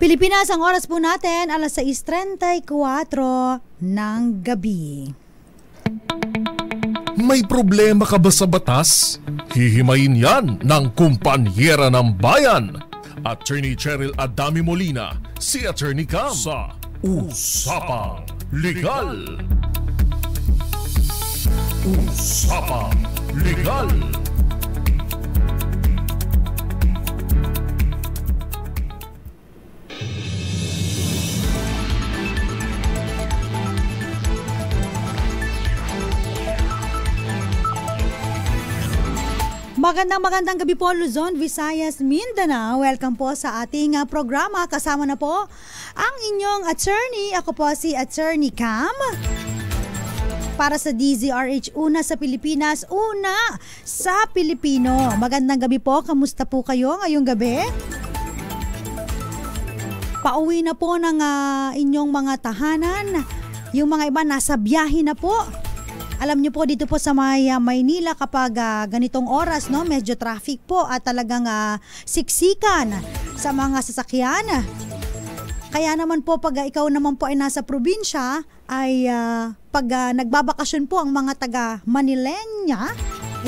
Pilipinas, ang oras po natin, alas 6:34 ng gabi. May problema ka ba sa batas? Hihimayin yan ng kumpanyera ng bayan. Attorney Cheryl Adami Molina, si Attorney Cam sa Usapang Legal. Usapang Legal. Magandang gabi po Luzon, Visayas, Mindanao. Welcome po sa ating programa. Kasama na po ang inyong attorney. Ako po si Attorney Cam. Para sa DZRH, una sa Pilipinas, una sa Pilipino. Magandang gabi po. Kamusta po kayo ngayong gabi? Pauwi na po ng inyong mga tahanan. Yung mga iba nasa biyahe na po. Alam niyo po dito po sa Maynila kapag ganitong oras, no, medyo traffic po at talagang siksikan sa mga sasakyan. Kaya naman po pag ikaw naman po ay nasa probinsya ay pag nagbabakasyon po ang mga taga Manilenya,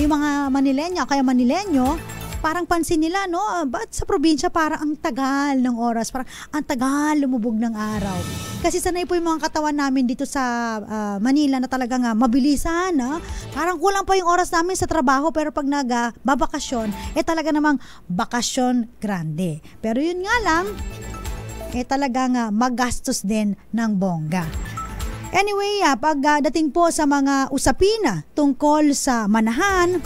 yung mga Manilenya kaya Manilenyo, parang pansin nila, no, ba't sa probinsya parang ang tagal ng oras, parang ang tagal lumubog ng araw. Kasi sanay po yung mga katawan namin dito sa Manila na talagang mabilisan, no? Parang kulang pa yung oras namin sa trabaho, pero pag nagbabakasyon, talaga namang bakasyon grande. Pero yun nga lang, talagang magastos din ng bongga. Anyway, pagdating po sa mga usapin tungkol sa manahan,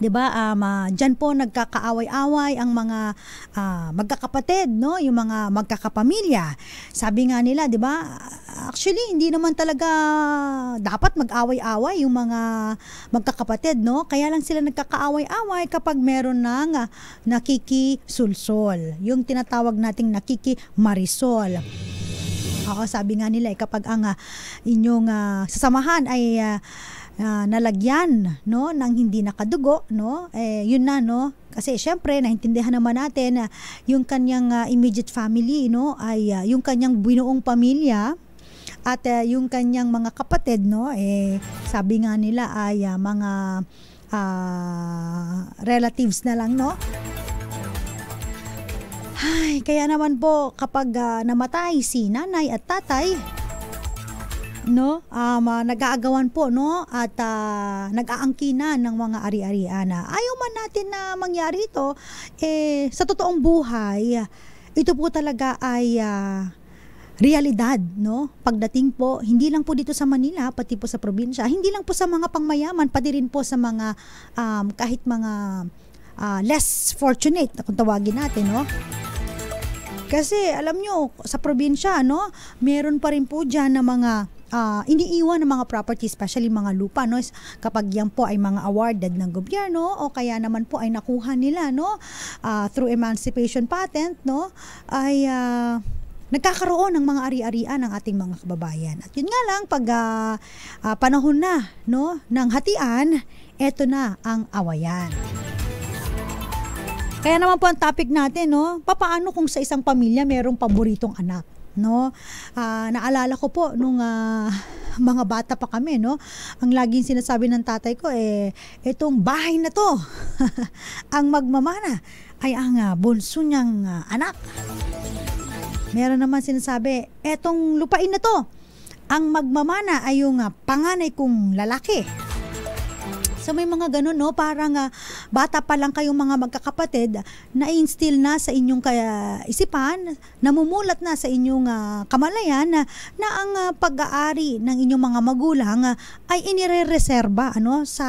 'di ba? Diyan po nagkakaaway-away ang mga magkakapatid, no? Yung mga magkakapamilya. Sabi nga nila, 'di ba? Actually, hindi naman talaga dapat mag-away-away yung mga magkakapatid, no? Kaya lang sila nagkakaaway-away kapag meron ng nakikisulsol. Yung tinatawag nating nakikimarisol. Oo, sabi nga nila kapag ang inyong sasamahan ay nalagyan, no, ng hindi nakadugo, no, yun na, no, kasi syempre naintindihan naman natin yung kanyang immediate family, no, ay yung kanyang binuong pamilya at yung kanyang mga kapatid, no, sabi nga nila ay mga relatives na lang, no. Ay, kaya naman po kapag namatay si nanay at tatay, no, nag-aagawan po, no, at nag-aangkinan ng mga ari-arian. Ayaw man natin na mangyari ito, sa totoong buhay, ito po talaga ay realidad, no? Pagdating po, hindi lang po dito sa Manila, pati po sa probinsya, hindi lang po sa mga pangmayaman, pati rin po sa mga kahit mga less fortunate, kung tawagin natin, no? Kasi alam nyo, sa probinsya, no, meron pa rin po dyan na mga iniiwan ng mga property, especially mga lupa, no, kapag yan po ay mga awarded ng gobyerno o kaya naman po ay nakuha nila, no, through emancipation patent, no, ay nagkakaroon ng mga ari-arian ng ating mga kababayan. At yun nga lang, pag panahon na, no, ng hatian, eto na ang awayan. Kaya naman po ang topic natin, no, papaano kung sa isang pamilya merong paboritong anak, no? Naalala ko po nung mga bata pa kami, no, ang laging sinasabi ng tatay ko, itong bahay na to ang magmamana ay ang bunso niyang anak. Meron naman sinasabi, etong lupain na to ang magmamana ay yung panganay kong lalaki. So may mga ganun, no, parang bata pa lang kayong mga magkakapatid, na-instill na sa inyong isipan, namumulat na sa inyong kamalayan na ang pag-aari ng inyong mga magulang ay inirereserba, ano, sa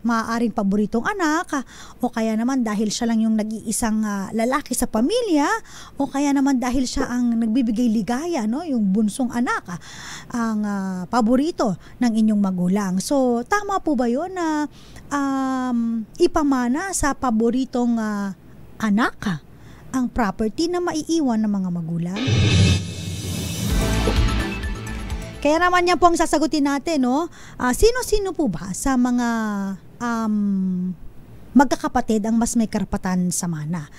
maaaring paboritong anak, o kaya naman dahil siya lang yung nag-iisang lalaki sa pamilya, o kaya naman dahil siya ang nagbibigay ligaya, no, yung bunsong anak ang paborito ng inyong magulang. So tama po ba yun na ipamana sa paboritong anak ang property na maiiwan ng mga magulang? Kaya naman yan po ang sasagutin natin, no? Sino-sino po ba sa mga magkakapatid ang mas may karapatan sa mana?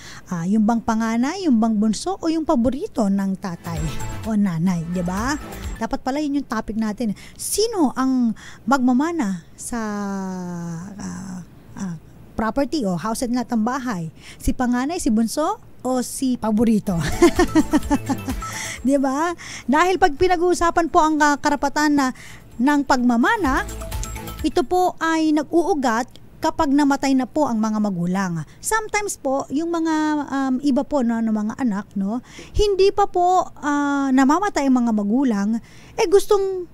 Yung bang panganay, yung bang bunso, o yung paborito ng tatay o nanay, di ba? Dapat pala yun yung topic natin. Sino ang magmamana sa property o house at ng bahay? Si panganay, si bunso, o si paborito? Di ba? Dahil pag pinag-uusapan po ang karapatan ng pagmamana, ito po ay nag-uugat kapag namatay na po ang mga magulang. Sometimes po, yung mga iba po ng mga anak, no, hindi pa po namamatay ang mga magulang, gustong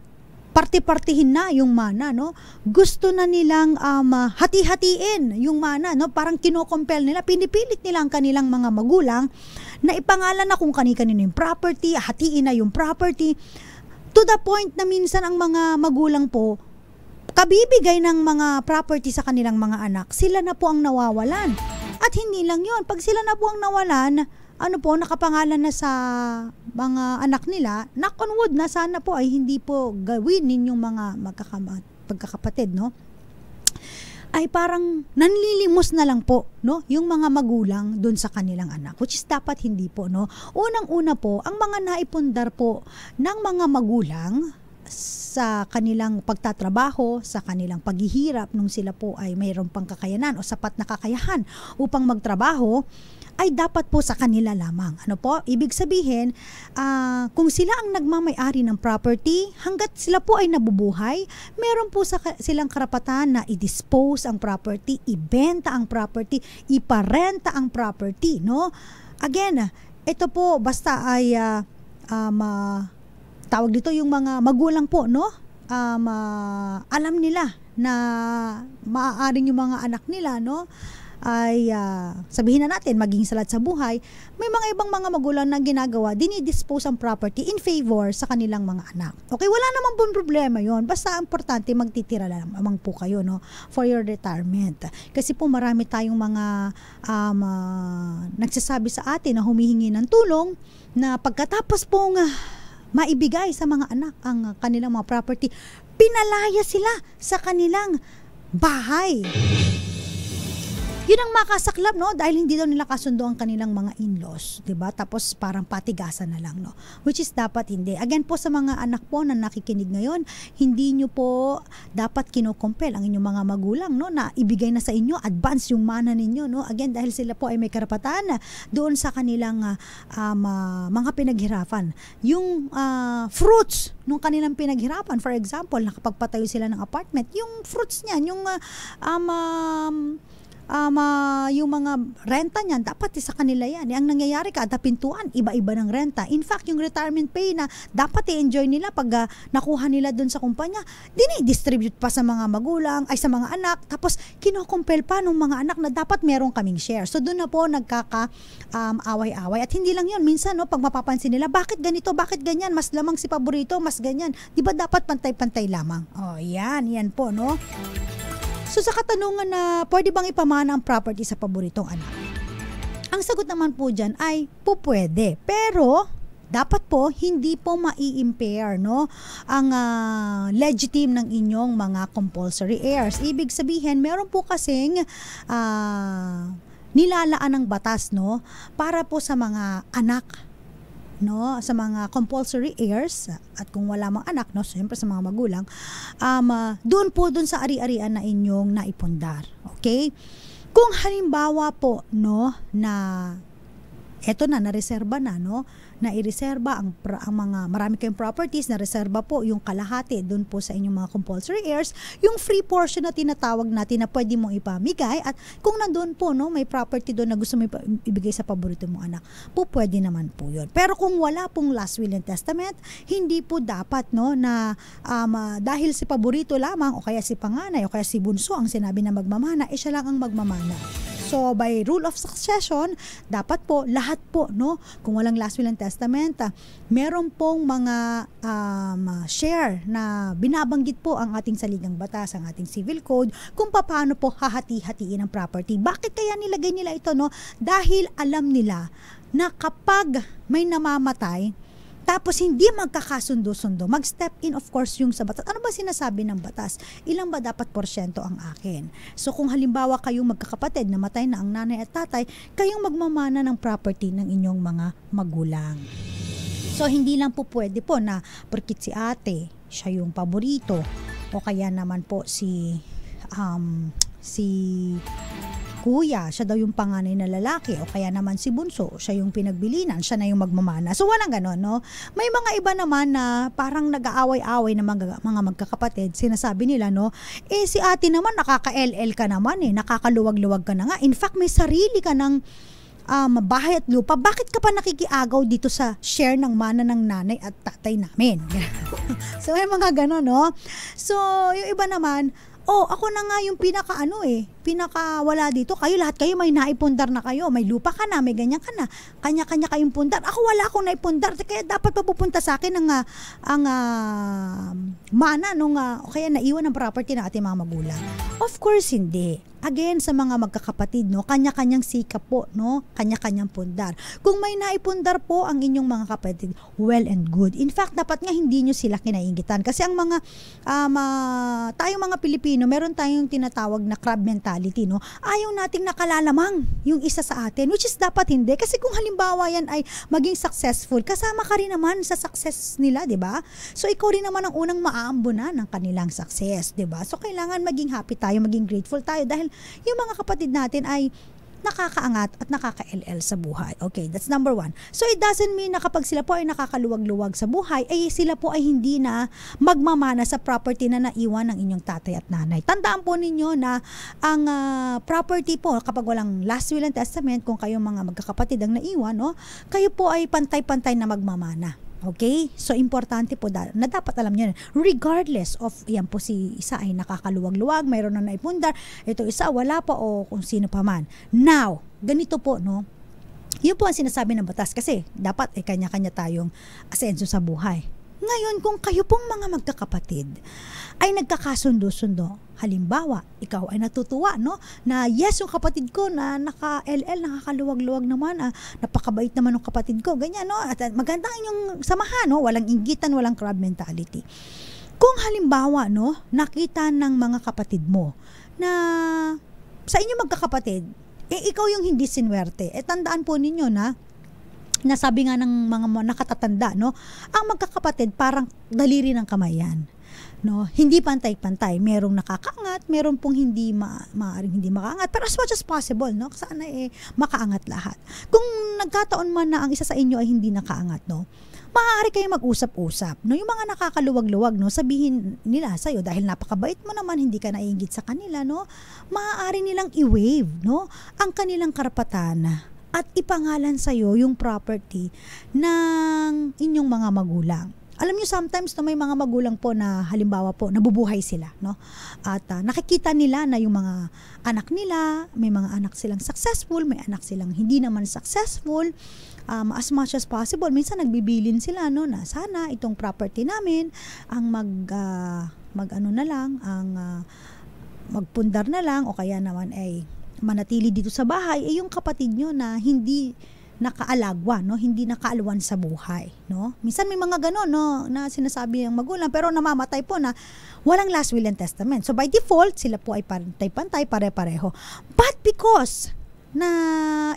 parti-partihin na yung mana, no? Gusto na nilang hati-hatiin yung mana, no? Parang kino-compel nila, pinipilit nila ang kanilang mga magulang na ipangalan na kung kani-kanino yung property, hatiin na yung property, to the point na minsan ang mga magulang po kabibigay ng mga property sa kanilang mga anak, sila na po ang nawawalan. At hindi lang yun, pag sila na po ang nawalan, nakapangalan na sa mga anak nila, knock on wood na sana po ay hindi po gawin ninyong mga pagkakapatid, no? Ay parang nanlilimos na lang po, no, yung mga magulang doon sa kanilang anak, which is dapat hindi po, no? Unang-una po, ang mga naipundar po ng mga magulang sa kanilang pagtatrabaho, sa kanilang paghihirap nung sila po ay mayroong pang kakayanan o sapat na kakayahan upang magtrabaho, ay dapat po sa kanila lamang. Ano po? Ibig sabihin, kung sila ang nagmamay-ari ng property, hanggat sila po ay nabubuhay, meron po silang karapatan na i-dispose ang property, ibenta ang property, iparenta ang property, no? Again, ito po basta ay tawag dito yung mga magulang po, no? Alam nila na maaaring yung mga anak nila, no, ay sabihin na natin maging salat sa buhay, may mga ibang mga magulang na ginagawa, dinidispose ang property in favor sa kanilang mga anak. Okay, wala namang pong problema yon, basta importante magtitira lamang po kayo, no, for your retirement. Kasi po marami tayong mga nagsasabi sa atin na humihingi ng tulong na pagkatapos pong maibigay sa mga anak ang kanilang mga property, pinalaya sila sa kanilang bahay. Yun ang makasaklap, no? Dahil hindi daw nila kasundo ang kanilang mga in-laws, 'di ba? Tapos parang patigasan na lang, no? Which is dapat hindi. Again po sa mga anak po na nakikinig ngayon, hindi nyo po dapat kino-compel ang inyong mga magulang, no, na ibigay na sa inyo, advance yung mana ninyo, no? Again, dahil sila po ay may karapatan doon sa kanilang mga pinaghirapan. Yung fruits nung kanilang pinaghirapan, for example, nakapagpatayo sila ng apartment, yung fruits niyan, yung yung mga renta niyan, dapat sa kanila yan. Ang nangyayari kada pintuan, iba-iba ng renta. In fact, yung retirement pay na dapat i-enjoy nila pag nakuha nila dun sa kumpanya, dini-distribute pa sa mga magulang, ay sa mga anak, tapos kinokompel pa ng mga anak na dapat merong kaming share. So doon na po away-away. At hindi lang yun, minsan, no, pag mapapansin nila, bakit ganito, bakit ganyan, mas lamang si paborito, mas ganyan. Di ba dapat pantay-pantay lamang? Oh, yan po, no? So sa katanungan na pwede bang ipamana ang property sa paboritong anak? Ang sagot naman po dyan ay pwede. Pero dapat po hindi po mai-impair, no, ang legitim ng inyong mga compulsory heirs. Ibig sabihin, meron po kasing nilalaan ng batas, no, para po sa mga anak, no, sa mga compulsory heirs, at kung wala mang anak, no, siyempre sa mga magulang, doon sa ari-arian na inyong naipundar. Okay? Kung halimbawa po, no, na eto na reserba na, no, na ireserba ang mga marami kayong properties na reserba po yung kalahati doon po sa inyong mga compulsory heirs, yung free portion na tinatawag natin na pwede mong ipamigay, at kung nandoon po, no, may property doon na gusto mo ibigay sa paborito mong anak, pwede naman po yun. Pero kung wala pong last will and testament, hindi po dapat, no, na dahil si paborito lamang o kaya si panganay o kaya si bunso ang sinabi na magmamana, siya lang ang magmamana. So by rule of succession, dapat po lahat po, no, kung walang last will and testament, meron pong mga share na binabanggit po ang ating saligang batas, ang ating civil code, kung paano po hahati-hatiin ang property. Bakit kaya nilagay nila ito, no? Dahil alam nila na kapag may namamatay, tapos hindi magkakasundo-sundo, mag-step in of course yung sa batas. Ano ba sinasabi ng batas? Ilang ba dapat porsyento ang akin? So kung halimbawa kayong magkakapatid, namatay na ang nanay at tatay, kayong magmamana ng property ng inyong mga magulang. So hindi lang po pwede po na porkit si ate, siya yung paborito, o kaya naman po si kuya, siya daw yung panganay na lalaki, o kaya naman si bunso, siya yung pinagbilinan, siya na yung magmamana. So walang ganon, no? May mga iba naman na parang nag-aaway-away na mga magkakapatid, sinasabi nila, no? Si ate naman, nakaka-LL ka naman nakakaluwag-luwag ka na nga. In fact, may sarili ka ng bahay at lupa, bakit ka pa nakikiagaw dito sa share ng mana ng nanay at tatay namin? So may mga ganon, no? So yung iba naman, ako na nga yung pinaka wala dito. Kayo lahat kayo may naipundar na kayo. May lupa ka na, may ganyan ka na. Kanya-kanya kayong pundar. Ako wala akong naipundar. Kaya dapat papupunta sa akin ang mana kaya naiwan ng property ng ating mga magulang. Of course, hindi. Again, sa mga magkakapatid, no, kanya-kanyang sikap po, no, kanya-kanyang pundar. Kung may naipundar po ang inyong mga kapatid, well and good. In fact, dapat nga hindi nyo sila kinaingitan. Kasi ang mga, tayong mga Pilipino, meron tayong tinatawag na crab mentality, no. Ayaw nating nakalalamang yung isa sa atin, which is dapat hindi. Kasi kung halimbawa yan ay maging successful, kasama ka rin naman sa success nila, di ba? So, ikaw rin naman ang unang maaambunan ng kanilang success, di ba? So, kailangan maging happy tayo, maging grateful tayo dahil yung mga kapatid natin ay nakakaangat at nakaka-LL sa buhay. Okay, that's number 1. So it doesn't mean na kapag sila po ay nakakaluwag-luwag sa buhay, ay sila po ay hindi na magmamana sa property na naiwan ng inyong tatay at nanay. Tandaan po ninyo na ang property po, kapag walang last will and testament, kung kayong mga magkakapatid ang naiwan, no, kayo po ay pantay-pantay na magmamana. Okay? So, importante po na dapat alam nyo, regardless of, yan po si isa ay nakakaluwag-luwag, mayroon na naipundar, ito isa, wala pa, o kung sino pa man. Now, ganito po, no? Yun po ang sinasabi ng batas kasi dapat kanya-kanya tayong asenso sa buhay. Ngayon, kung kayo pong mga magkakapatid ay nagkakasundo-sundo, halimbawa, ikaw ay natutuwa, no? Na yes, yung kapatid ko na naka-LL, nakakaluwag-luwag naman, napakabait naman ng kapatid ko, ganyan, no? At maganda yung samahan, no? Walang inggitan, walang crab mentality. Kung halimbawa, no, nakita ng mga kapatid mo na sa inyo magkakapatid, ikaw yung hindi sinwerte, tandaan po ninyo na nasabi nga ng mga nakatatanda, no, ang magkakapatid parang daliri ng kamay yan, no, hindi pantay-pantay, merong nakakaangat, meron pong hindi maaaring hindi makaangat, pero as much as possible, no, sana makaangat lahat. Kung nagkataon man na ang isa sa inyo ay hindi nakaangat, no, maaari kayo mag-usap-usap, no, yung mga nakakaluwag-luwag, no, sabihin nila sa iyo dahil napakabait mo naman, hindi ka naiinggit sa kanila, no, maaari nilang i-waive, no, ang kanilang karapatan at ipangalan sa iyo yung property ng inyong mga magulang. Alam niyo, sometimes may mga magulang po na halimbawa po nabubuhay sila, no? At nakikita nila na yung mga anak nila, may mga anak silang successful, may anak silang hindi naman successful. As much as possible, minsan nagbibilin sila, no, na sana itong property namin ang magpundar na lang, o kaya naman ay manatili dito sa bahay, yung kapatid nyo na hindi nakaalagwa, no, hindi nakaalwan sa buhay, no. Minsan may mga ganon, no, na sinasabi ng magulang pero namamatay po na walang last will and testament. So by default, sila po ay pantay-pantay, pare-pareho. But because na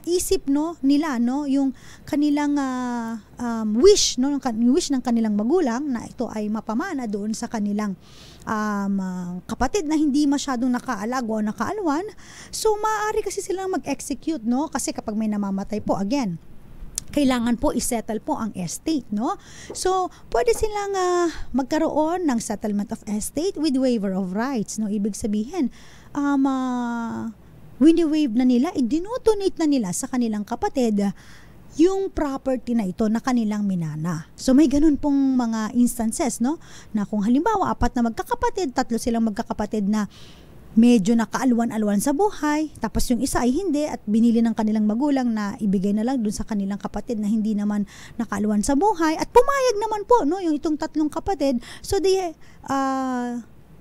isip, no, nila, no, yung kanilang wish, no, yung wish ng kanilang magulang na ito ay mapamana doon sa kanilang kapatid na hindi masyadong nakaalagwa o nakaalwan, so maaari kasi silang mag-execute, no, kasi kapag may namamatay po, again, kailangan po isettle po ang estate, no? So, pwede silang magkaroon ng settlement of estate with waiver of rights, no? Ibig sabihin, wini-waive na nila, i-donate na nila sa kanilang kapatid yung property na ito na kanilang minana. So may ganun pong mga instances, no, na kung halimbawa 4 na magkakapatid, 3 silang magkakapatid na medyo nakaalwan-alwan sa buhay, tapos yung isa ay hindi at binili ng kanilang magulang na ibigay na lang dun sa kanilang kapatid na hindi naman nakaalwan sa buhay, at pumayag naman po, no, yung itong 3 kapatid. So they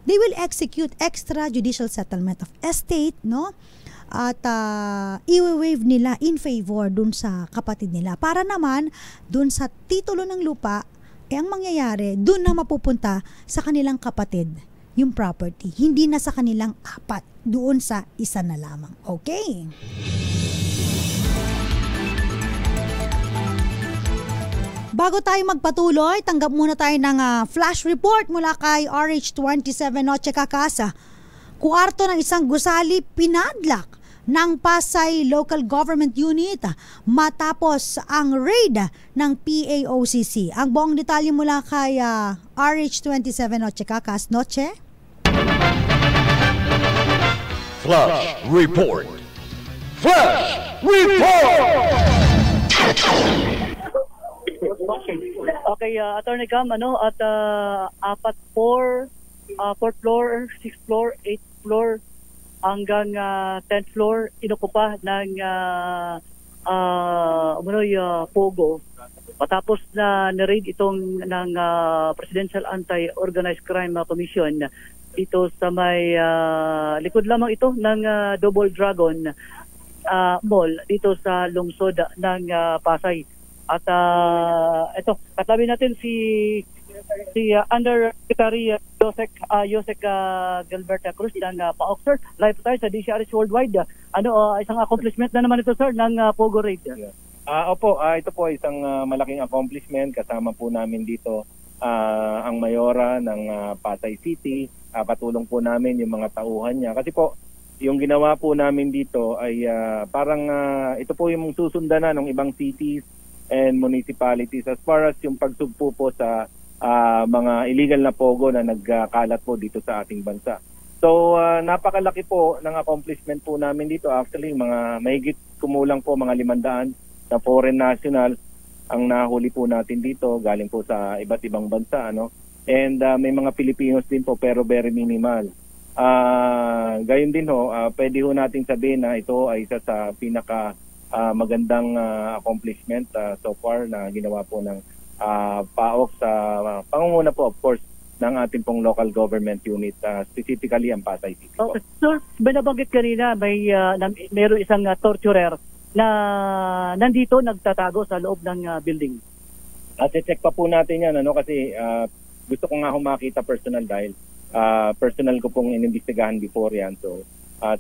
will execute extrajudicial settlement of estate, no, at i-waive nila in favor dun sa kapatid nila. Para naman dun sa titulo ng lupa, ang mangyayari, dun na mapupunta sa kanilang kapatid yung property. Hindi na sa kanilang apat, doon sa isa na lamang. Okay? Bago tayo magpatuloy, tanggap muna tayo ng flash report mula kay RH27 Noche Kakasa. Kuwarto ng isang gusali pinadlak ng Pasay Local Government Unit matapos ang raid ng PAOCC. Ang buong detalye mula kay RH27 Noche Kakas. Noche? Flash Report! Flash Report! Okay, Attorney Cam, at 4th floor, 6th floor, 8th floor, hanggang 10th floor, inukupa ng Pogo. Matapos na na-raid itong ng Presidential Anti-Organized Crime Commission dito sa may likod lamang ito ng Double Dragon Mall dito sa lungsod ng Pasay. At ito, katabi natin si Undersecretary Josec Gilberta Cruz ng PAOK, sir. Live tayo sa DCRH Worldwide. Isang accomplishment na naman ito, sir, ng Pogo Raid. Opo, ito po isang malaking accomplishment. Kasama po namin dito ang mayora ng Pasay City. Patulong po namin yung mga tauhan niya. Kasi po, yung ginawa po namin dito ay parang ito po yung susundan na ng ibang cities and municipalities as far as yung pagsugpo po sa mga illegal na pogo na nagkalat po dito sa ating bansa. So napakalaki po ng accomplishment po namin dito. Actually, mga mahigit kumulang po mga 500 na foreign national ang nahuli po natin dito, galing po sa iba't ibang bansa, And may mga Pilipinos din po, pero very minimal. Gayon din pwede ho nating sabihin na ito ay isa sa pinaka magandang accomplishment so far na ginawa po ng PAOK sa pangunguna po, of course, ng ating pong local government unit, specifically ang Pasay City po. Okay. Sir, binabanggit kanina mayroon isang torturer na nandito nagtatago sa loob ng building. At i-check pa po natin yan, kasi gusto ko nga makita personal dahil personal ko pong inimbestigahan before yan. So,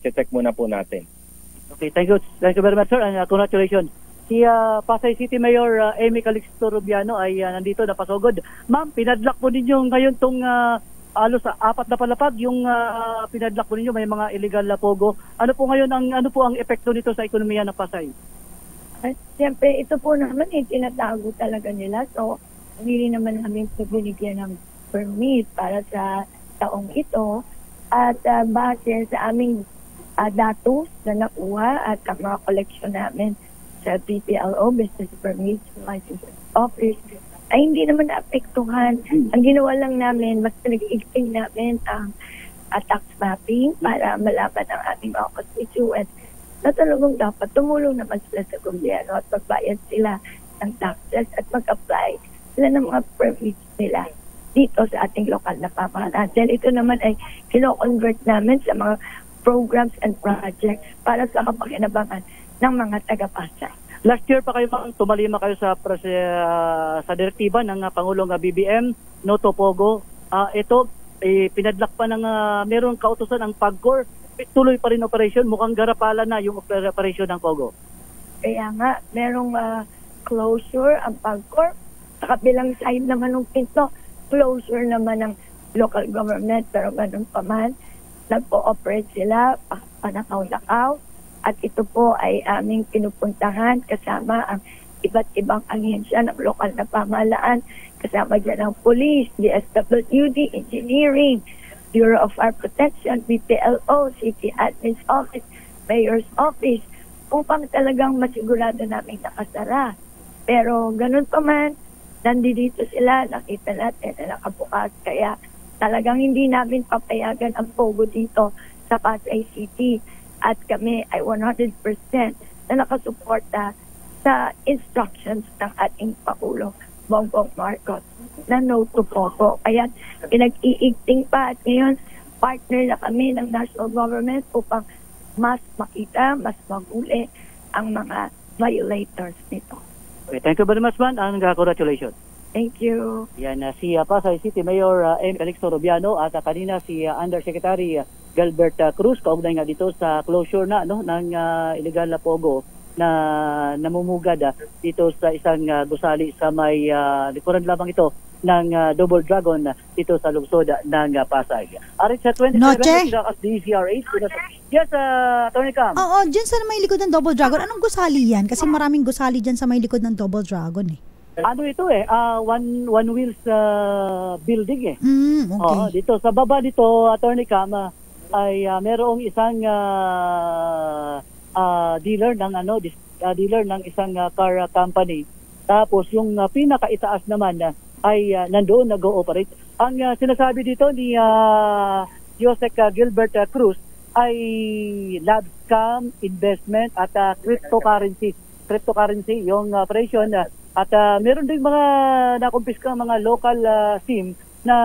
check muna po natin. Okay, thank you. Thank you very much, sir, and congratulations. Si Pasay City Mayor Amy Calixto Rubiano ay nandito, napasugod. Ma'am, pinadlock po ninyo ngayon itong halos 4 na palapag yung pinadlock po ninyo, may mga illegal na pogo. Ano po ngayon ano po ang epekto nito sa ekonomiya ng Pasay? Siyempre, ito po naman tinatago talaga nila. So, hindi naman namin binigyan ng permit para sa taong ito. At base sa aming datos na nakuha at mga collection namin sa PPLO, Business Permit License Office, ay hindi naman naapektuhan. Ang ginawa lang namin, mas pinag-igting namin ang tax mapping para malaman ang ating mga constituents na talagang dapat tumulong naman sila sa gobyerno at magbayad sila ng taxes at mag-apply sila ng mga permits nila dito sa ating lokal na pamahalaan. Ito naman ay kino-convert namin sa mga programs and projects para sa kapakinabangan ng mga taga-Pasay. Last year pa kayo tumalima kayo sa direktiba ng Pangulong BBM, No to Pogo. Ito, pinadlak pa ng meron kautusan ang PAGCOR. Tuloy pa rin operation, mukhang garapala na yung operation ng Pogo. Kaya nga, merong closure ang PAGCOR. Sa kabilang side naman ng pinto, closure naman ng local government. Pero ganun pa man, nagpo-operate sila, panakaw-nakaw. At ito po ay aming pinupuntahan kasama ang iba't ibang ahensya ng lokal na pamahalaan. Kasama dyan ang police, DSWD, engineering, Bureau of Fire Protection, BPLO, City Admin's Office, Mayor's Office, upang talagang masigurado namin nakasara. Pero ganun pa man, nandito sila, nakita natin na nakabukas. Kaya talagang hindi namin papayagan ang pogo dito sa Pasay City. At kami ay 100% na nakasuporta sa instructions ng ating Pangulo, Bongbong Marcos, na no to pogo. Kaya pinag-iigting pa at ngayon partner na kami ng national government upang mas makita, mas mahuli ang mga violators nito. Okay, thank you very much, ma'am, and congratulations. Thank you. Yan, si Pasay City Mayor M. Calixto Rubiano at kanina si Undersecretary Gilbert Cruz, kaugnay nga dito sa closure na ng illegal na pogo na namumugad dito sa isang gusali sa may likuran lamang ito ng Double Dragon dito sa lungsod ng Pasay. Arit sa 27, Noche? DZRH. Yes, Attorney Cam. Oo, dyan sa may likod ng Double Dragon. Anong gusali yan? Kasi maraming gusali dyan sa may likod ng Double Dragon eh. Ano ito one wheels building eh. Okay. Oo, dito sa baba dito, Attorney Cam, ay merong isang dealer ng dealer ng isang car company. Tapos yung pinakaitaas naman ay nandoon nag-ooperate. Ang sinasabi dito ni Yosek Gilbert Cruz ay lab scam, investment at cryptocurrency yung operation at meron din mga nakumpiska mga local SIM na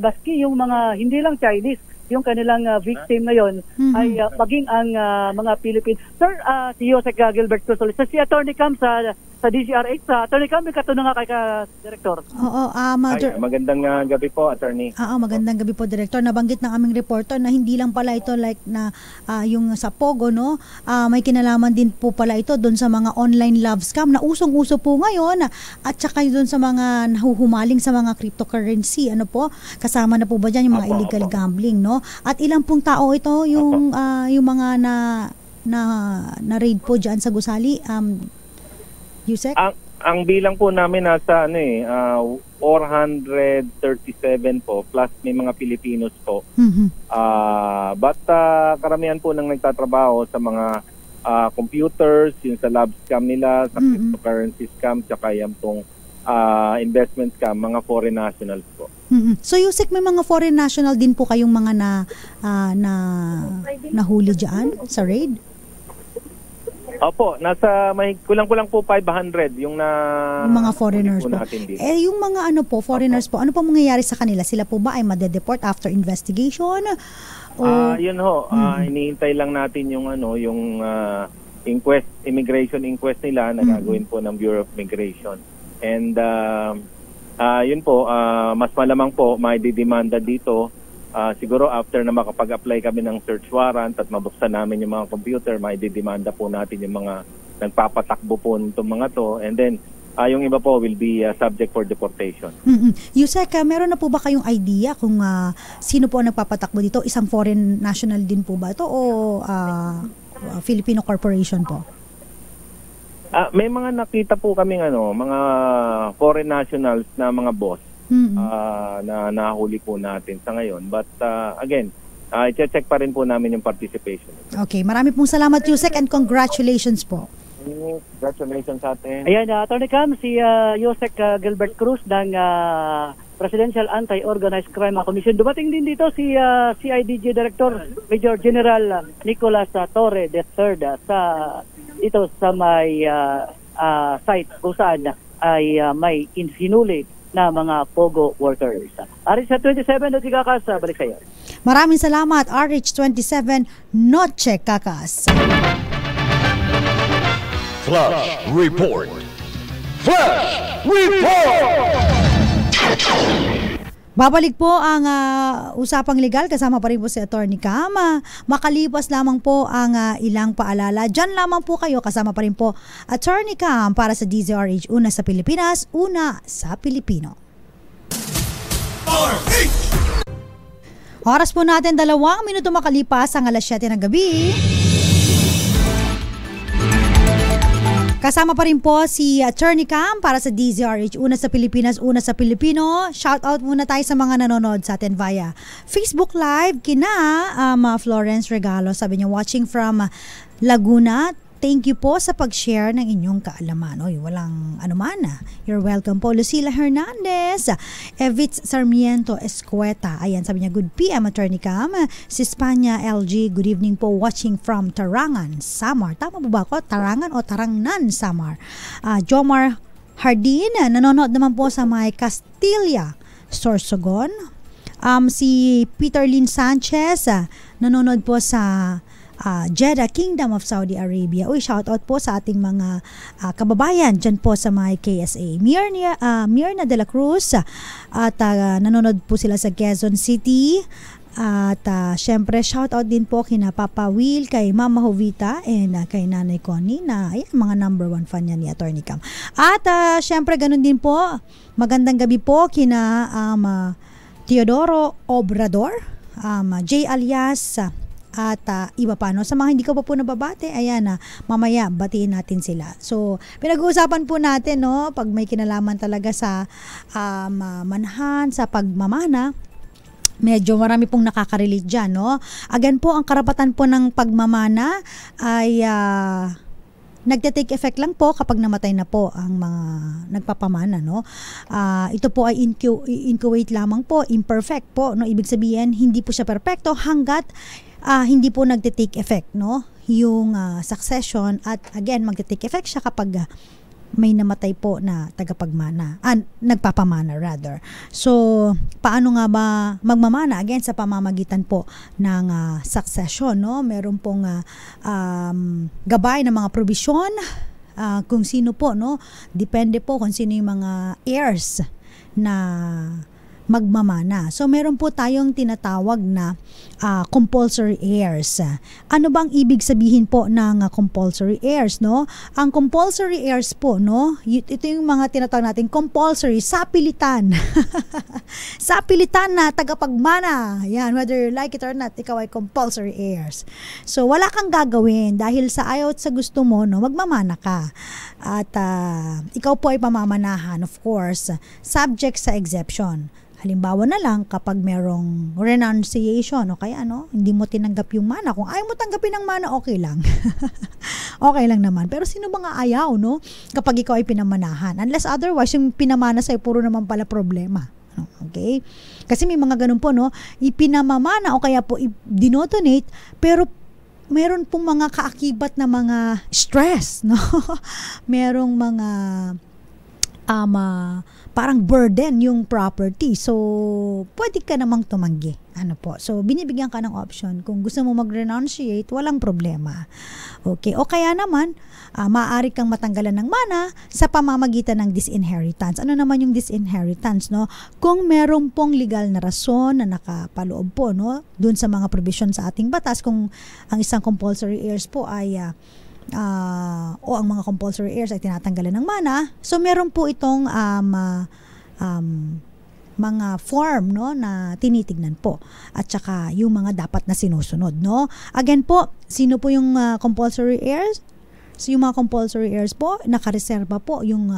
maski yung mga hindi lang Chinese yung kanilang victim ngayon ay maging ang mga Philippines. Sir, si Yosek Gilbert Cruz, si Attorney Cam sa DZRH. Attorney Cam, may katanong nga kay Director. Oo, magandang gabi po, Attorney. Magandang gabi po, Director. Nabanggit ng aming reporter na hindi lang pala ito like na yung sa Pogo, no? May kinalaman din po pala ito doon sa mga online love scam na usong-uso po ngayon at saka doon sa mga nahuhumaling sa mga cryptocurrency. Ano po? Kasama na po ba dyan yung mga illegal gambling, no? At ilang pong tao ito yung mga na raid po dyan sa gusali, Yusek? Ang bilang po namin nasa 437 po plus may mga Pilipinos po. But karamihan po nang nagtatrabaho sa mga computers, yung sa lab scam nila, sa cryptocurrency scam, tsaka yung pong investment scam, mga foreign nationals po. So Yusek, may mga foreign national din po kayong mga nahuli dyan sa raid? Opo, nasa may kulang-kulang po 500 yung mga foreigners po. Yung mga foreigners po, ano po mangyayari sa kanila? Sila po ba ay madedeport after investigation? Yun ho, hinihintay lang natin yung immigration inquest nila na gagawin po ng Bureau of Immigration. And yun po, mas malamang po may didemanda dito. Siguro after na makapag-apply kami ng search warrant at mabuksan namin yung mga computer, may didemanda po natin yung mga nagpapatakbo po nitong mga to. And then, yung iba po will be subject for deportation. Yusek, meron na po ba kayong idea kung sino po ang nagpapatakbo dito? Isang foreign national din po ba ito o Filipino corporation po? May mga nakita po kaming mga foreign nationals na mga boss. Na nahuli po natin sa ngayon. But again, i-check pa rin po namin yung participation. Okay, marami pong salamat Yusek and congratulations po. Congratulations sa atin. Ayan, Attorney Cam, si Yosek Gilbert Cruz ng Presidential Anti-Organized Crime Commission. Dumating din dito si CIDG Director Major General Nicolas Torre III sa may site kung saan ay may insinuli na mga Pogo workers. RH 27, Noche Kakas, balik sa iyo. Maraming salamat, RH 27, Noche Kakas. Flash Report. Flash Report! Babalik po ang usapang legal kasama pa rin po si Attorney Cam. Makalipas lamang po ang ilang paalala. Diyan lamang po kayo kasama pa rin po Attorney Cam para sa DZRH, una sa Pilipinas, una sa Pilipino. Oras po natin 2 minuto makalipas ang alas 7 ng gabi. Kasama pa rin po si Attorney Cam para sa DZRH, una sa Pilipinas, una sa Pilipino. Shout out muna tayo sa mga nanonood sa atin via Facebook Live. Kina Florence Regalo, sabi niya watching from Laguna. Thank you po sa pag-share ng inyong kaalaman. Oy, walang anuman. You're welcome po. Lucila Hernandez, Evitz Sarmiento Escueta. Ayan, sabi niya, good PM, Attorney Cam. Si Spanya LG, good evening po, watching from Tarangan, Samar. Tama ba ako? Tarangan o Tarangnan, Samar. Jomar Hardin, nanonood naman po sa may Castilla, Sorsogon. Si Peter Lynn Sanchez, nanonood po sa Jeddah, Kingdom of Saudi Arabia. Uy, shout out po sa ating mga kababayan dyan po sa may KSA. Mirna de la Cruz at nanonood po sila sa Quezon City. At syempre shout out din po kina Papa Will, kay Mama Jovita and kay Nanay Connie na ayan, mga number 1 fan yan ni Attorney Cam. At syempre ganun din po, magandang gabi po kina Teodoro Obrador, J. Alias at iba pa, no? Sa mga hindi ko pa po nababate, ayan mamaya batiin natin sila. So pinag-uusapan po natin, no, pag may kinalaman talaga sa manhan, sa pagmamana, medyo marami pong nakaka-relate dyan, no? Again po, ang karapatan po ng pagmamana ay nagte-take effect lang po kapag namatay na po ang mga nagpapamana, no? Ito po ay inchoate lamang po, imperfect po, no? Ibig sabihin, hindi po siya perpekto hanggat hindi po nagte-take effect, no? Yung succession, at again, magte-take effect siya kapag may namatay po na tagapagmana, nagpapamana rather. So, paano nga ba magmamana? Again, sa pamamagitan po ng succession, no? Meron pong gabay ng mga probisyon, kung sino po, no? Depende po kung sino yung mga heirs na magmamana. So, meron po tayong tinatawag na compulsory heirs. Ano bang ibig sabihin po ng compulsory heirs, no? Ang compulsory heirs po, no? Ito yung mga tinatawag natin compulsory, sapilitan. Sapilitan na tagapagmana. Yan, whether you like it or not, ikaw ay compulsory heirs. So, wala kang gagawin dahil sa ayaw at sa gusto mo, no? Magmamana ka. At ikaw po ay pamamanahan, of course, subject sa exception. Halimbawa na lang kapag merong renunciation o kaya hindi mo tinanggap yung mana. Kung ayaw mo tanggapin ang mana, okay lang. Okay lang naman. Pero sino ba nga ayaw, no? Kapag ikaw ay pinamanahan. Unless otherwise, yung pinamana sa'yo, puro naman pala problema. Okay? Kasi may mga ganun po, no? Ipinamamana o kaya po dinotonate, pero meron pong mga kaakibat na mga stress, no? Merong mga parang burden yung property. So, pwede ka namang tumanggi. So, binibigyan ka ng option. Kung gusto mo mag-renunciate, walang problema. Okay. O kaya naman, maaari kang matanggalan ng mana sa pamamagitan ng disinheritance. Ano naman yung disinheritance, no? Kung meron pong legal na rason na nakapaloob po, no, dun sa mga provision sa ating batas, kung ang isang compulsory heirs po ay o ang mga compulsory heirs ay tinatanggalan ng mana, so meron po itong mga form, no, na tinitignan po, at saka yung mga dapat na sinusunod, no. Again po, sino po yung compulsory heirs? So yung mga compulsory heirs po, nakareserba po yung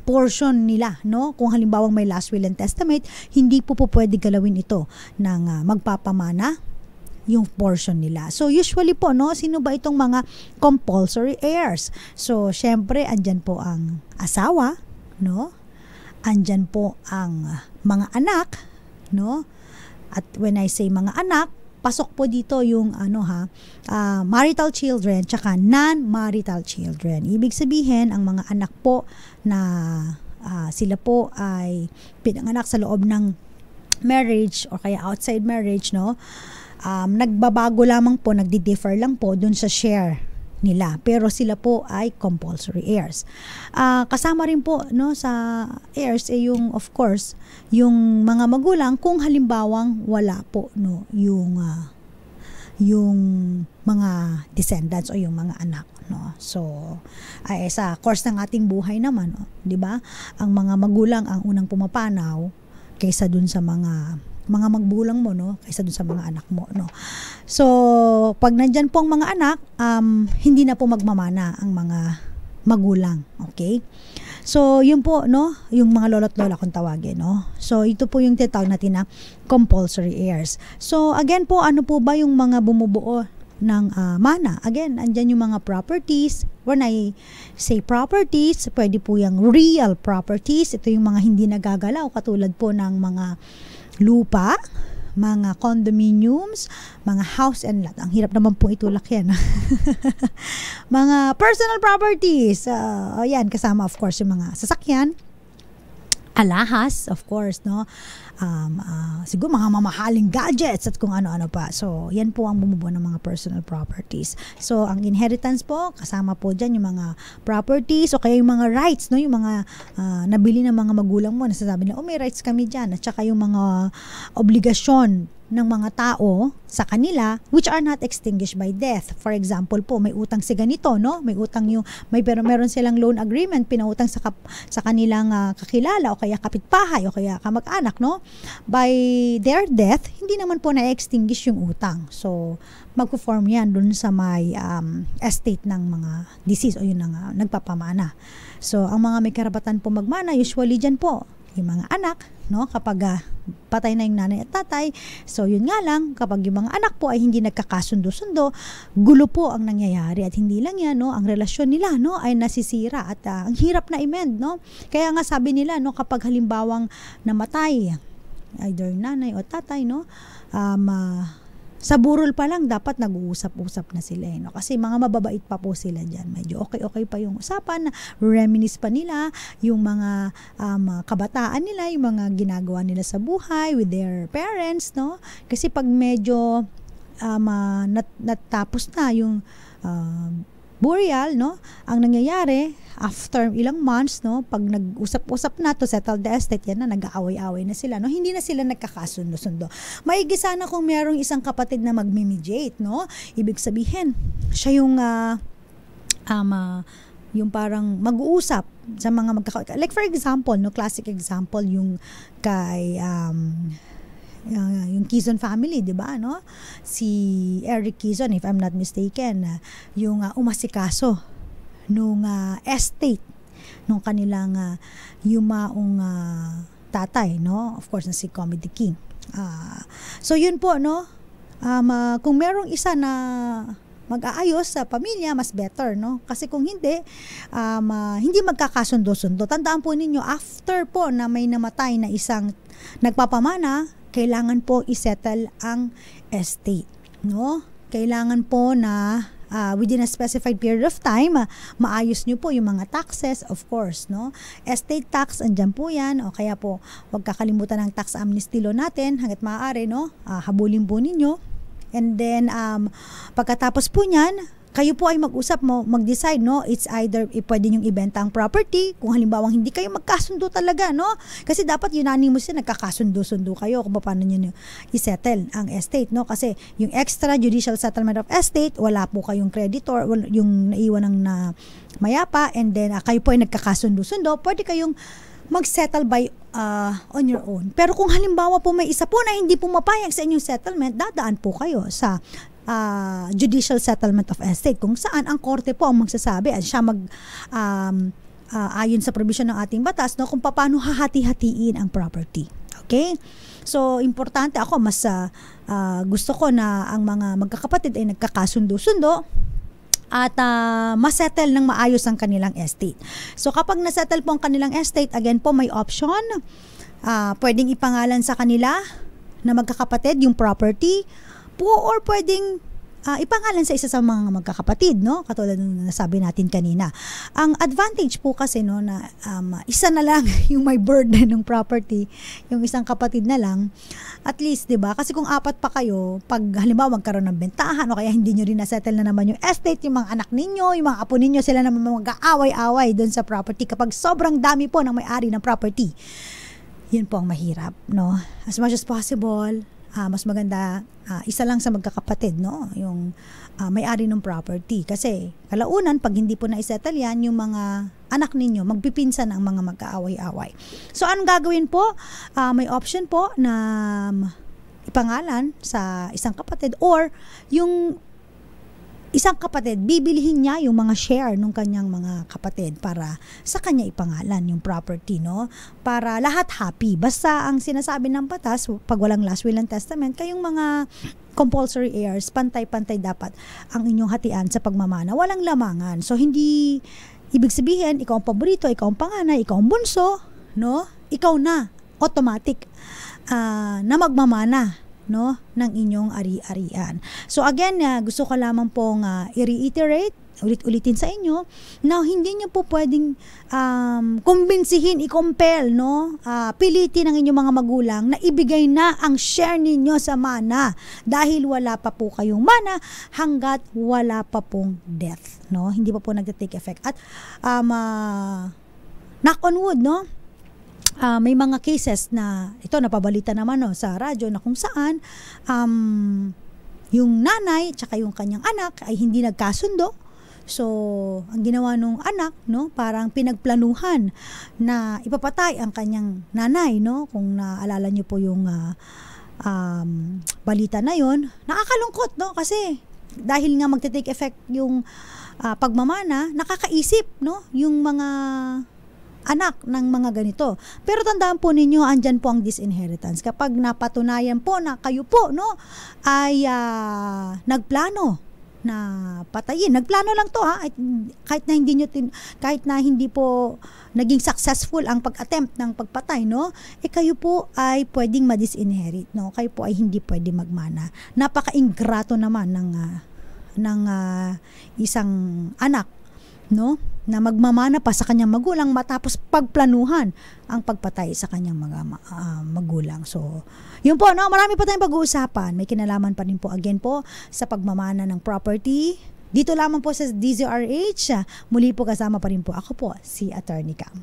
portion nila, no. Kung halimbawang may last will and testament, hindi po pwede galawin ito ng magpapamana yung portion nila. So usually po, no, sino ba itong mga compulsory heirs? So syempre andyan po ang asawa, no? Andyan po ang mga anak, no? At when I say mga anak, pasok po dito yung marital children tsaka non-marital children. Ibig sabihin, ang mga anak po na sila po ay pinanganak sa loob ng marriage o kaya outside marriage, no? Nagbabago lamang po, nagdi-differ lang po dun sa share nila, pero sila po ay compulsory heirs. Kasama rin po, no, sa heirs yung of course yung mga magulang, kung halimbawang wala po, no, yung mga descendants o yung mga anak, no. So sa course ng ating buhay naman, no, 'di ba? Ang mga magulang ang unang pumapanaw kaysa dun sa mga magulang mo, no, kaysa dun sa mga anak mo, no. So pag nandyan po ang mga anak, hindi na po magmamana ang mga magulang. Okay? So yun po, no, yung mga lolo't lola kung tawagin, no. So ito po yung tinatawag natin na compulsory heirs. So again po, ano po ba yung mga bumubuo ng mana? Again, andyan yung mga properties. When I say properties, pwede po yung real properties. Ito yung mga hindi nagagalaw, katulad po ng mga lupa, mga condominiums, mga house and lot. Ang hirap naman pong itulak yan. Mga personal properties. Ayan, kasama of course yung mga sasakyan, alahas, of course, no? Siguro mga mamahaling gadgets at kung ano-ano pa. So, yan po ang bumubuo ng mga personal properties. So, ang inheritance po, kasama po dyan yung mga properties o kaya yung mga rights, no? Yung mga nabili ng mga magulang mo, nasasabi na, may rights kami dyan. At saka yung mga obligasyon ng mga tao sa kanila which are not extinguished by death. For example po, may utang si ganito, no? May utang pero meron silang loan agreement, pinautang sa kanilang kakilala o kaya kapitbahay o kaya kamag-anak, no? By their death, hindi naman po na-extinguish yung utang. So, magpo-form yan dun sa may estate ng mga deceased o yun ang nagpapamana. So, ang mga may karapatan po magmana, usually dyan po, yung mga anak, no, kapag patay na yung nanay at tatay. So yun nga lang, kapag yung mga anak po ay hindi nagkakasundo-sundo, gulo po ang nangyayari at hindi lang yan, no, ang relasyon nila, no, ay nasisira at ang hirap na i-mend, no. Kaya nga sabi nila, no, kapag halimbawang namatay either nanay o tatay, no, sa burol pa lang dapat nag-uusap-usap na sila, no? Kasi mga mababait pa po sila dyan. Medyo okay pa yung usapan, reminisce pa nila yung mga kabataan nila, yung mga ginagawa nila sa buhay with their parents, no? Kasi pag medyo natapos na yung burial, no? Ang nangyayari after ilang months, no, pag nag-usap-usap na to settle the estate, yan na, nag-aaway-aaway na sila, no, hindi na sila nagkakasundo-sundo. Maigi sana kung merong isang kapatid na mag-mediate, no, ibig sabihin siya yung yung parang mag-uusap sa mga like for example, no, classic example yung kay yung Quezon family, di ba, no? Si Eric Quezon, if I'm not mistaken, yung umasikaso nung estate nung kanilang yumaong tatay, no? Of course, na si Comedy King. So yun po, no? Kung merong isa na mag-aayos sa pamilya, mas better, no? Kasi kung hindi, hindi magkakasundo-sundo. Tandaan po ninyo, after po na may namatay na isang nagpapamana, kailangan po isettle ang estate, no? Kailangan po na within a specified period of time, maayos nyo po yung mga taxes, of course, no? Estate tax, andyan po yan, o kaya po, huwag kakalimutan ng tax amnesty law natin, hanggat maaari, no? Habulin po ninyo. And then, pagkatapos po niyan, kayo po ay mag-usap mo, mag-decide, no? It's either pwede nyong ibenta ang property, kung halimbawang hindi kayo magkasundo talaga, no? Kasi dapat unanimous yan, nagkakasundo-sundo kayo kung paano nyo i-settle ang estate, no? Kasi yung extrajudicial settlement of estate, wala po kayong creditor, yung naiwan ng mayapa, and then kayo po ay nagkakasundo-sundo, pwede kayong mag-settle by on your own. Pero kung halimbawa po may isa po na hindi pumapayag sa inyong settlement, dadaan po kayo sa judicial settlement of estate, kung saan ang korte po ang magsasabi at siya ayon sa provision ng ating batas, no, kung paano hahati-hatiin ang property. Okay? So, importante ako, mas gusto ko na ang mga magkakapatid ay nagkakasundo-sundo at masettle ng maayos ang kanilang estate. So, kapag nasettle po ang kanilang estate, again po, may option. Pwedeng ipangalan sa kanila na magkakapatid yung property po, or pwedeng ipangalan sa isa sa mga magkakapatid, no? Katulad ng nasabi natin kanina. Ang advantage po kasi, no, na isa na lang yung may burden ng property, yung isang kapatid na lang, at least, 'di ba? Kasi kung apat pa kayo, pag halimbawa magkaroon ng bentahan o kaya hindi nyo rin na-settle na naman yung estate, yung mga anak ninyo, yung mga apo ninyo, sila naman mag-aaway-away doon sa property kapag sobrang dami po ng may-ari ng property. Yun po ang mahirap, no? As much as possible, mas maganda isa lang sa magkakapatid, no, yung may-ari ng property, kasi kalaunan pag hindi po na-isettle yan, yung mga anak ninyo magpipinsan ang mga magkaaway-away. So anong gagawin po? May option po na ipangalan sa isang kapatid, or yung isang kapatid, bibilihin niya yung mga share ng kanyang mga kapatid para sa kanya ipangalan yung property, no? Para lahat happy. Basta ang sinasabi ng batas, pag walang last will and testament, kayong mga compulsory heirs, pantay-pantay dapat ang inyong hatian sa pagmamana. Walang lamangan. So, hindi ibig sabihin, ikaw ang paborito, ikaw ang panganay, ikaw ang bunso, no? Ikaw na, automatic, na magmamana, no, ng inyong ari-arian. So again, gusto ko lamang pong i-reiterate ulit-ulitin sa inyo na hindi nyo po pwedeng kumbinsihin, i-compel, no? Pilitin ang inyong mga magulang na ibigay na ang share ninyo sa mana dahil wala pa po kayong mana hanggat wala pa pong death, no? Hindi pa po nagte-take effect. At knock on wood, no? May mga cases na ito napabalita naman, no, sa radyo na kung saan yung nanay tsaka yung kanyang anak ay hindi nagkasundo. So, ang ginawa nung anak, no, parang pinagplanuhan na ipapatay ang kanyang nanay, no? Kung naalala niyo po yung balita na yon, nakakalungkot, no? Kasi dahil nga magte-take effect yung pagmamana, nakakaisip, no, yung mga anak ng mga ganito. Pero tandaan po ninyo, andyan po ang disinheritance. Kapag napatunayan po na kayo po, no, ay nagplano na patayin. Nagplano lang to, ha, kahit na hindi po naging successful ang pag-attempt ng pagpatay, no, kayo po ay pwedeng ma-disinherit, no. Kayo po ay hindi pwedeng magmana. Napaka-ingrato naman ng isang anak, no, na magmamana pa sa kanyang magulang matapos pagplanuhan ang pagpatay sa kanyang mga magulang. So, yun po, no, marami pa tayong pag-uusapan. May kinalaman pa rin po again po sa pagmamana ng property. Dito lamang po sa DZRH. Muli po kasama pa rin po ako po, si Attorney Cam.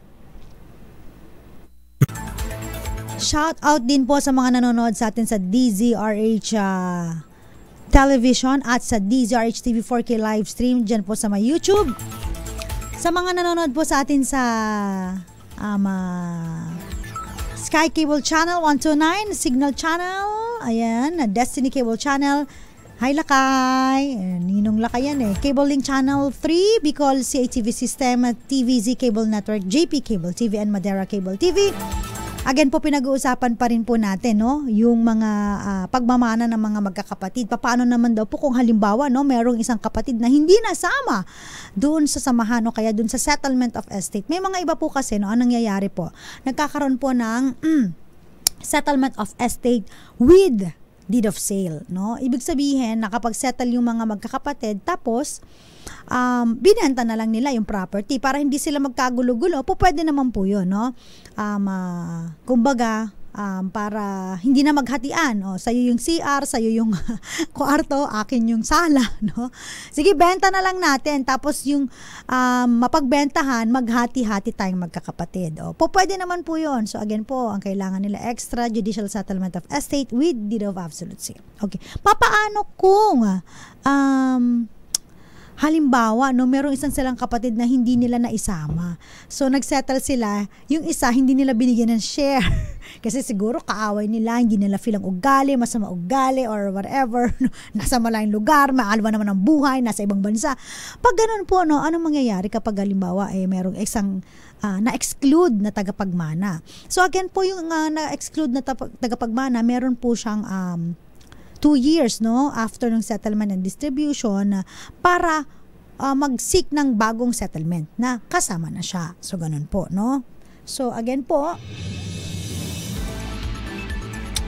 Shout out din po sa mga nanonood sa atin sa DZRH television at sa DZRH TV 4K live stream dyan po sa my YouTube. Sa mga nanonood po sa atin sa Sky Cable Channel 129, Signal Channel, ayan, Destiny Cable Channel, hi Lakay, Ninong Lakay yan Cable Link Channel 3, Bicol CATV System, TVZ Cable Network, JP Cable TV, and Madera Cable TV. Again po, pinag-uusapan pa rin po natin, no, yung mga pagmamana ng mga magkakapatid. Paano naman daw po kung halimbawa, no, merong isang kapatid na hindi nasama doon sa samahan o kaya doon sa settlement of estate. May mga iba po kasi, no, anong nangyayari po? Nagkakaroon po ng settlement of estate with deed of sale, no? Ibig sabihin, nakapag-settle yung mga magkakapatid, tapos binenta na lang nila yung property para hindi sila magkagulo-gulo. Po pwede naman po yun, no? Kumbaga, para hindi na maghatian. Sa'yo yung CR, sa'yo yung kwarto, akin yung sala, no? Sige, benta na lang natin. Tapos yung mapagbentahan, maghati-hati tayong magkakapatid. Po pwede naman po yun. So again po, ang kailangan nila extrajudicial settlement of estate with deed of absolute sale. Okay. Papaano kung halimbawa, no, merong isang silang kapatid na hindi nila naisama. So, nagsettle sila, yung isa, hindi nila binigyan ng share. Kasi siguro, kaaway nila, hindi nila feel ang ugali, masama ugali, or whatever. Nasa malayong lugar, maalwa naman ang buhay, nasa ibang bansa. Pag ganun po, no, anong mangyayari kapag halimbawa, merong isang na-exclude na tagapagmana. So, again po, yung na-exclude na tagapagmana, meron po siyang 2 years, no, after ng settlement and distribution para mag-seek ng bagong settlement na kasama na siya. So, ganun po, no? So, again po,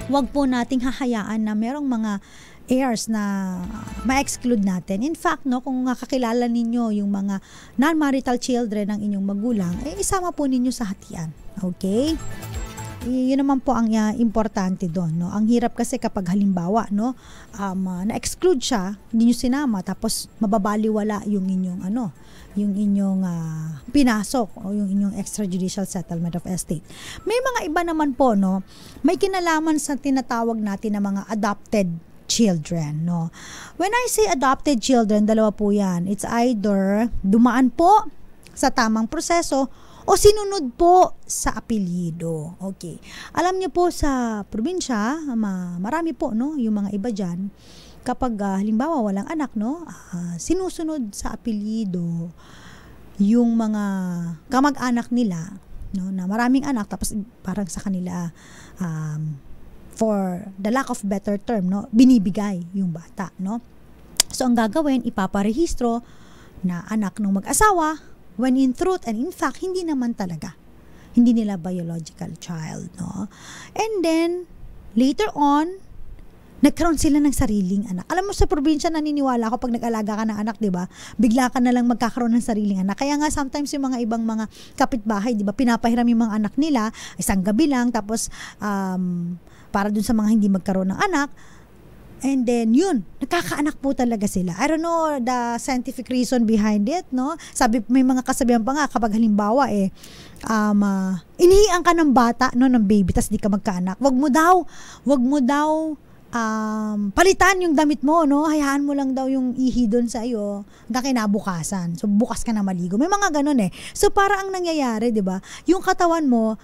wag po nating hahayaan na merong mga heirs na ma-exclude natin. In fact, no, kung kakilala ninyo yung mga non-marital children ng inyong magulang, isama po ninyo sa hatian. Okay? Yun naman po ang importante doon, no. Ang hirap kasi kapag halimbawa, no, na-exclude siya, hindi niyo sinama, tapos mababaliwala yung inyong yung inyong pinasok o yung inyong extrajudicial settlement of estate. May mga iba naman po, no, may kinalaman sa tinatawag natin na mga adopted children, no. When I say adopted children, dalawa po yan. It's either dumaan po sa tamang proseso o sinunod po sa apelyido. Okay. Alam niyo po sa probinsya, marami po, no, yung mga iba dyan, kapag halimbawa walang anak, no, sinusunod sa apelyido yung mga kamag-anak nila, no, na maraming anak, tapos parang sa kanila for the lack of better term, no, binibigay yung bata, no. So ang gagawin, ipaparehistro na anak ng mag-asawa, when in truth and in fact, hindi naman talaga. Hindi nila biological child, no? And then, later on, nagkaroon sila ng sariling anak. Alam mo, sa probinsya, naniniwala ako pag nag-alaga ka ng anak, di ba? Bigla ka na lang magkakaroon ng sariling anak. Kaya nga sometimes yung mga ibang mga kapitbahay, di ba, pinapahiram yung mga anak nila, isang gabi lang, tapos para dun sa mga hindi magkaroon ng anak. And then, yun, nakakaanak po talaga sila. I don't know the scientific reason behind it, no? Sabi, may mga kasabihan pa nga, kapag halimbawa, inihian ka ng bata, no, ng baby, tas di ka magkaanak. Wag mo daw, palitan yung damit mo, no? Hayaan mo lang daw yung ihi doon sa iyo hanggang kinabukasan. So, bukas ka na maligo. May mga ganun eh. So, para ang nangyayari, di ba? Yung katawan mo,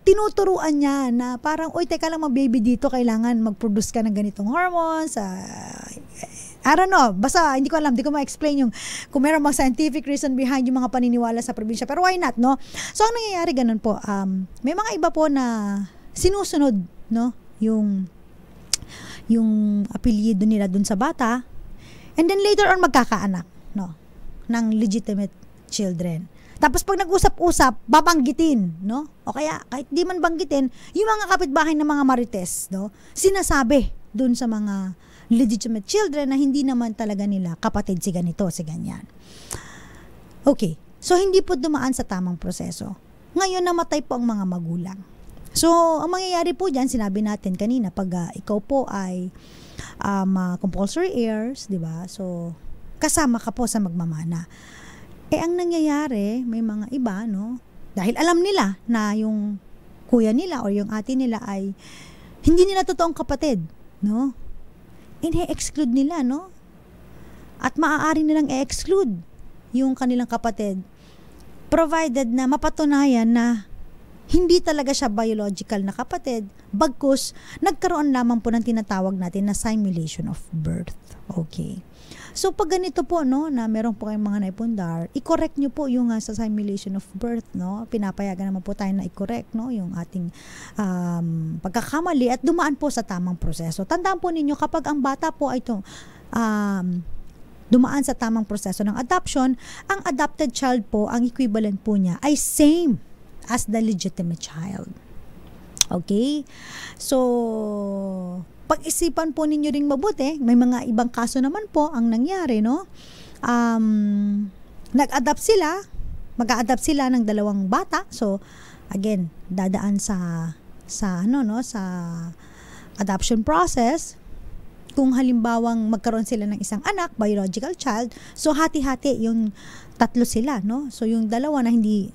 tinuturuan niya na parang, uy, teka lang, mag-baby dito, kailangan mag-produce ka ng ganitong hormones. I don't know, basta hindi ko alam, hindi ko ma-explain yung kung meron mga scientific reason behind yung mga paniniwala sa probinsya, pero why not, no? So, ang nangyayari ganun po, may mga iba po na sinusunod, no, yung apelyido nila dun sa bata, and then later on magkakaanak, no, ng legitimate children. Tapos pag nag-usap-usap, babanggitin, no? O kaya, kahit di man banggitin, yung mga kapitbahay ng mga marites, no? Sinasabi dun sa mga legitimate children na hindi naman talaga nila kapatid si ganito, si ganyan. Okay. So, hindi po dumaan sa tamang proseso. Ngayon, namatay po ang mga magulang. So, ang mangyayari po dyan, sinabi natin kanina, pag ikaw po ay compulsory heirs, di ba? So, kasama ka po sa magmamana. Ang nangyayari, may mga iba, no? Dahil alam nila na yung kuya nila o yung ate nila ay hindi nila totoong kapatid, no? I-exclude nila, no? At maaari nilang i-exclude yung kanilang kapatid provided na mapatunayan na hindi talaga siya biological na kapatid, bagkus nagkaroon lamang po ng tinatawag natin na simulation of birth. Okay. So, pag ganito po, no, na meron po kayong mga naipundar, i-correct nyo po yung sa simulation of birth, no? Pinapayagan naman po tayo na i-correct, no, yung ating pagkakamali at dumaan po sa tamang proseso. Tandaan po ninyo, kapag ang bata po ay dumaan sa tamang proseso ng adoption, ang adopted child po, ang equivalent po niya ay same as the legitimate child. Okay? So, pag-isipan po ninyo ring mabuti, may mga ibang kaso naman po ang nangyari, no? Nag-adapt sila, mag-a-adapt sila ng dalawang bata. So, again, dadaan sa adoption process. Kung halimbawang magkaroon sila ng isang anak, biological child, so hati-hati yung tatlo sila, no? So, yung dalawa na hindi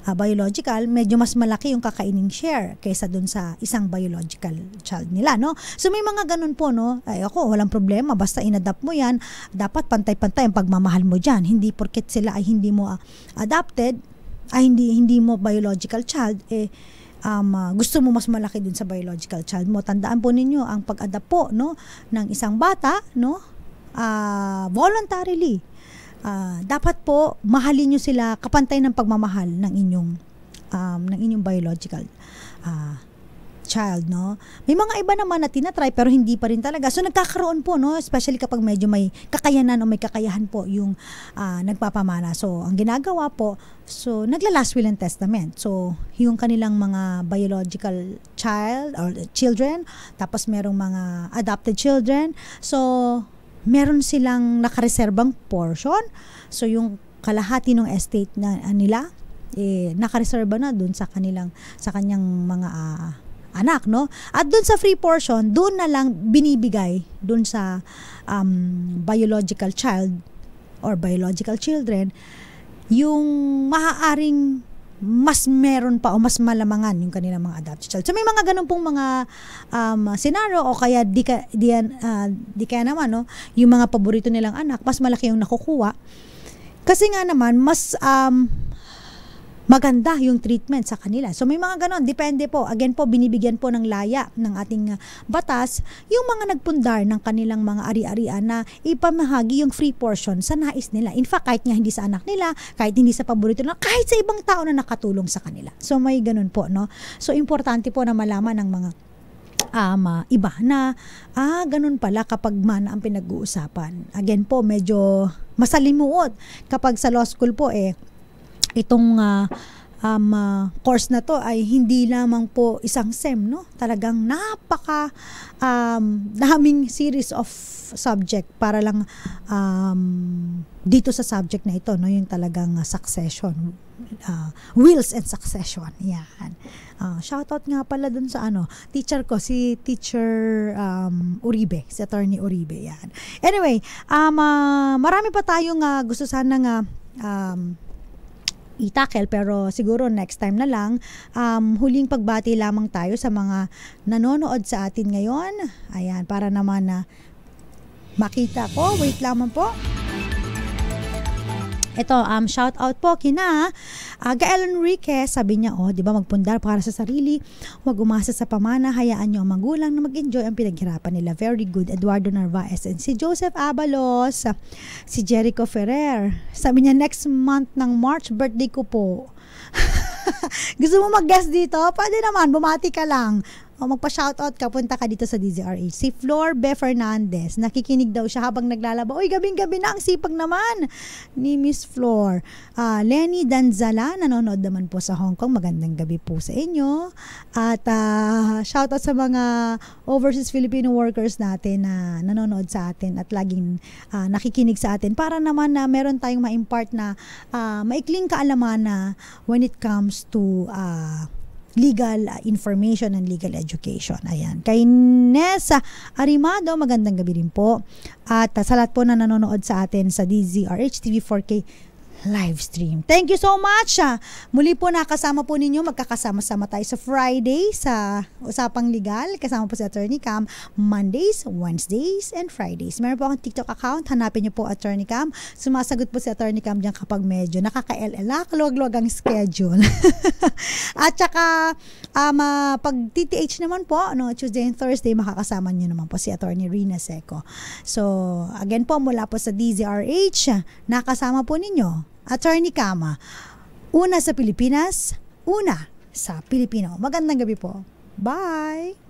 biological, medyo mas malaki yung kakaining share kaysa dun sa isang biological child nila, no? So, may mga ganun po, no? Ay, ako, walang problema. Basta inadapt mo yan, dapat pantay-pantay ang pagmamahal mo dyan. Hindi porket sila ay hindi mo adopted, ay hindi mo biological child, gusto mo mas malaki dun sa biological child mo. Tandaan po ninyo, ang pag-adapt po, no, ng isang bata, no, voluntarily, dapat po mahalin nyo sila kapantay ng pagmamahal ng inyong biological child, no? May mga iba naman na tinatry pero hindi pa rin talaga. So nagkakaroon po, no, especially kapag medyo may kakayanan o may kakayahan po yung nagpapamana. So ang ginagawa po, so nagla-last will and testament. So yung kanilang mga biological child or children, tapos merong mga adopted children. So meron silang nakareserbang portion. So, yung kalahati ng estate na nila, nakareserba na dun sa kanyang mga anak, no? At dun sa free portion, dun na lang binibigay dun sa biological child or biological children yung maaaring mas meron pa o mas malamangan yung kanilang mga adopted child. So may mga ganun pong mga scenario o kaya di kaya naman, no, yung mga paborito nilang anak, mas malaki yung nakukuha. Kasi nga naman, mas maganda yung treatment sa kanila. So may mga ganon, depende po. Again po, binibigyan po ng laya ng ating batas yung mga nagpundar ng kanilang mga ari-arian na ipamahagi yung free portion sa nais nila. In fact, kahit nga hindi sa anak nila, kahit hindi sa paborito nila, kahit sa ibang tao na nakatulong sa kanila. So may ganon po, no? So importante po na malaman ng mga iba na ganun pala kapag mana ang pinag-uusapan. Again po, medyo masalimuot kapag sa law school po itong course na to ay hindi lamang po isang SEM, no? Talagang napaka daming series of subject para lang dito sa subject na ito, no? Yung talagang succession, wills and succession. Yan. Shoutout nga pala dun sa teacher ko, si Teacher Uribe, si Attorney Uribe. Yan. Anyway, marami pa tayong gusto sanang i-tackle, pero siguro next time na lang. Huling pagbati lamang tayo sa mga nanonood sa atin ngayon. Ayan, para naman na makita ko. Wait lamang po. Ito, shout out po kina Gael Enriquez. Sabi niya, di ba, magpundar para sa sarili, huwag umasa sa pamana, hayaan niyo ang magulang na mag-enjoy ang pinaghirapan nila. Very good. Eduardo Narvaez. And si Joseph Abalos, si Jericho Ferrer. Sabi niya, next month ng March, birthday ko po. Gusto mo mag-guest dito? Pwede naman, bumati ka lang. Magpa-shoutout ka, punta ka dito sa DZRH. Si Flor B. Fernandez, nakikinig daw siya habang naglalaba. Uy, gabing-gabi na, ang sipag naman ni Miss Flor. Lenny Danzala, nanonood naman po sa Hong Kong. Magandang gabi po sa inyo. At shoutout sa mga overseas Filipino workers natin na nanonood sa atin at laging nakikinig sa atin para naman na meron tayong ma-impart na maikling kaalaman na when it comes to legal information and legal education. Ayan. Kay Nessa Arimado, magandang gabi rin po. At sa lahat po na nanonood sa atin sa DZRH TV 4K live stream. Thank you so much. Muli po nakasama po ninyo, magkakasama-sama tayo sa Friday sa Usapang Legal. Kasama po si Attorney Cam Mondays, Wednesdays, and Fridays. Meron po akong TikTok account. Hanapin niyo po Attorney Cam. Sumasagot po si Attorney Cam diyan kapag medyo nakakaluwag-luwag ang schedule. At saka pag TTH naman po, Tuesday and Thursday, makakasama niyo naman po si Attorney Rina Seco. So, again po, mula po sa DZRH, nakasama po ninyo Attorney Cam, una sa Pilipinas, una sa Pilipino. Magandang gabi po. Bye!